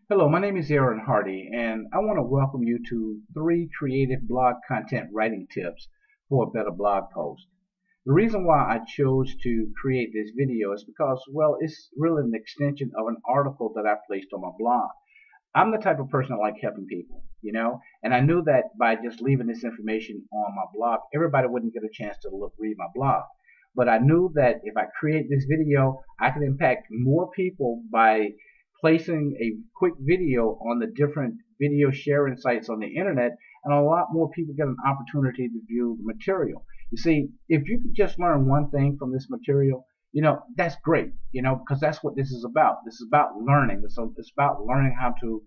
Hello, my name is Aaron Hardy, and I want to welcome you to 3 creative blog content writing tips for a better blog post. The reason why I chose to create this video is because, well, it's really an extension of an article that I placed on my blog. I'm the type of person that like helping people, and I knew that by just leaving this information on my blog, everybody wouldn't get a chance to read my blog. But I knew that if I create this video, I could impact more people by placing a quick video on the different video sharing sites on the internet, and a lot more people get an opportunity to view the material. You see, if you could just learn one thing from this material, that's great, because that's what this is about. This is about learning. It's about learning how to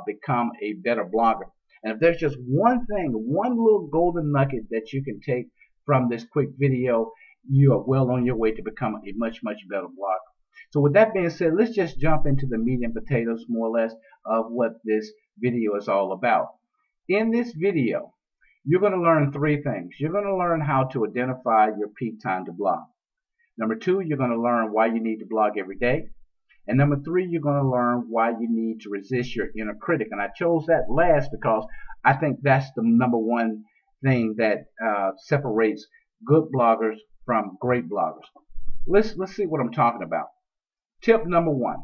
become a better blogger. And if there's just one thing, one little golden nugget that you can take from this quick video, you are well on your way to become a much, much better blogger. So with that being said, let's just jump into the meat and potatoes, more or less, of what this video is all about. In this video, you're going to learn 3 things. You're going to learn how to identify your peak time to blog. Number 2, you're going to learn why you need to blog every day. And number 3, you're going to learn why you need to resist your inner critic. And I chose that last because I think that's the number one thing that separates good bloggers from great bloggers. Let's see what I'm talking about. Tip number 1,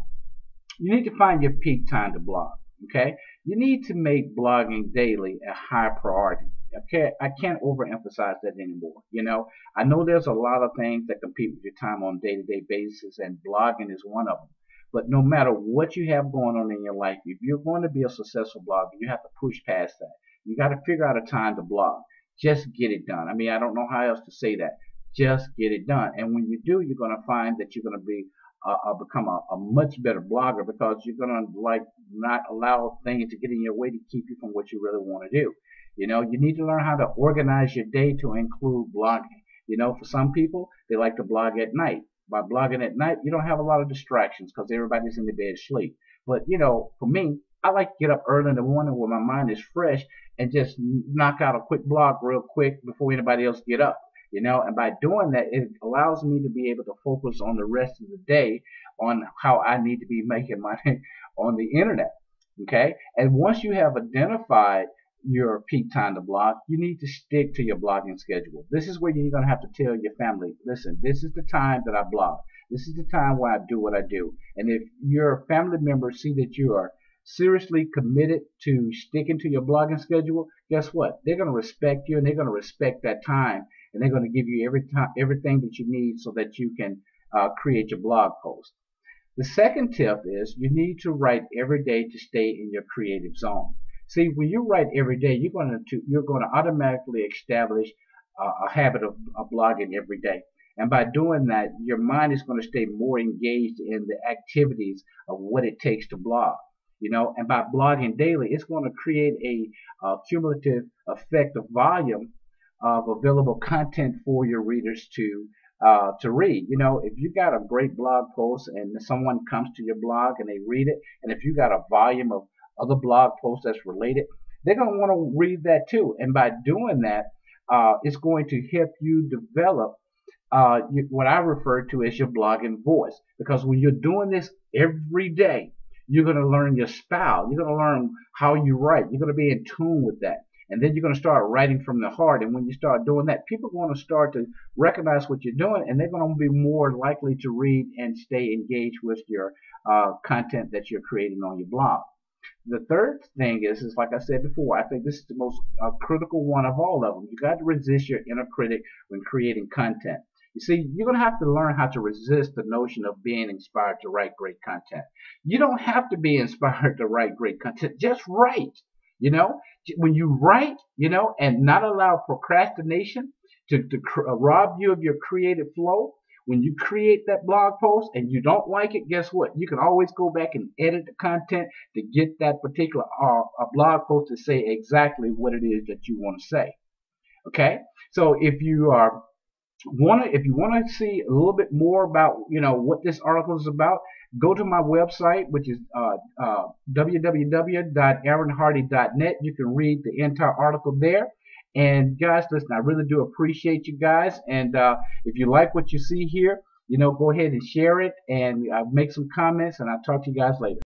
you need to find your peak time to blog. Okay, you need to make blogging daily a high priority. Okay, I can't overemphasize that anymore. I know there's a lot of things that compete with your time on a day-to-day basis, and blogging is one of them. But no matter what you have going on in your life, if you're going to be a successful blogger, you have to push past that. You got to figure out a time to blog. Just get it done. I mean, I don't know how else to say that. Just get it done. And when you do, you're going to find that you're going to become a much better blogger, because you're going to not allow things to get in your way to keep you from what you really want to do. You need to learn how to organize your day to include blogging. For some people, they like to blog at night. By blogging at night, you don't have a lot of distractions because everybody's in the bed asleep. But, for me, I like to get up early in the morning where my mind is fresh and just knock out a quick blog real quick before anybody else get up. And by doing that, it allows me to be able to focus on the rest of the day on how I need to be making money on the internet. Okay. And once you have identified your peak time to blog, you need to stick to your blogging schedule. This is where you're going to have to tell your family, listen, this is the time that I blog. This is the time where I do what I do. And if your family members see that you are seriously committed to sticking to your blogging schedule, guess what? They're going to respect you, and they're going to respect that time, and they're going to give you everything that you need so that you can create your blog post. The second tip is you need to write every day to stay in your creative zone. See, when you write every day, you're going to automatically establish a habit of blogging every day. And by doing that, your mind is going to stay more engaged in the activities of what it takes to blog. And by blogging daily, it's going to create a cumulative effect of volume of available content for your readers to read. If you got a great blog post and someone comes to your blog and they read it, and if you got a volume of other blog posts that's related, they're going to want to read that too. And by doing that, it's going to help you develop what I refer to as your blogging voice. Because when you're doing this every day, you're going to learn your style. You're going to learn how you write. You're going to be in tune with that. And then you're going to start writing from the heart. And when you start doing that, people are going to start to recognize what you're doing, and they're going to be more likely to read and stay engaged with your content that you're creating on your blog. The third thing is like I said before, I think this is the most critical one of all of them. You got to resist your inner critic when creating content. You see, you're going to have to learn how to resist the notion of being inspired to write great content. You don't have to be inspired to write great content. Just write. When you write, and not allow procrastination to rob you of your creative flow. When you create that blog post and you don't like it, guess what? You can always go back and edit the content to get that particular blog post to say exactly what it is that you want to say. Okay? So if you want to see a little bit more about what this article is about, go to my website, which is www.aaronhardy.net. You can read the entire article there. And guys, listen, I really do appreciate you guys. And if you like what you see here, go ahead and share it and make some comments. And I'll talk to you guys later.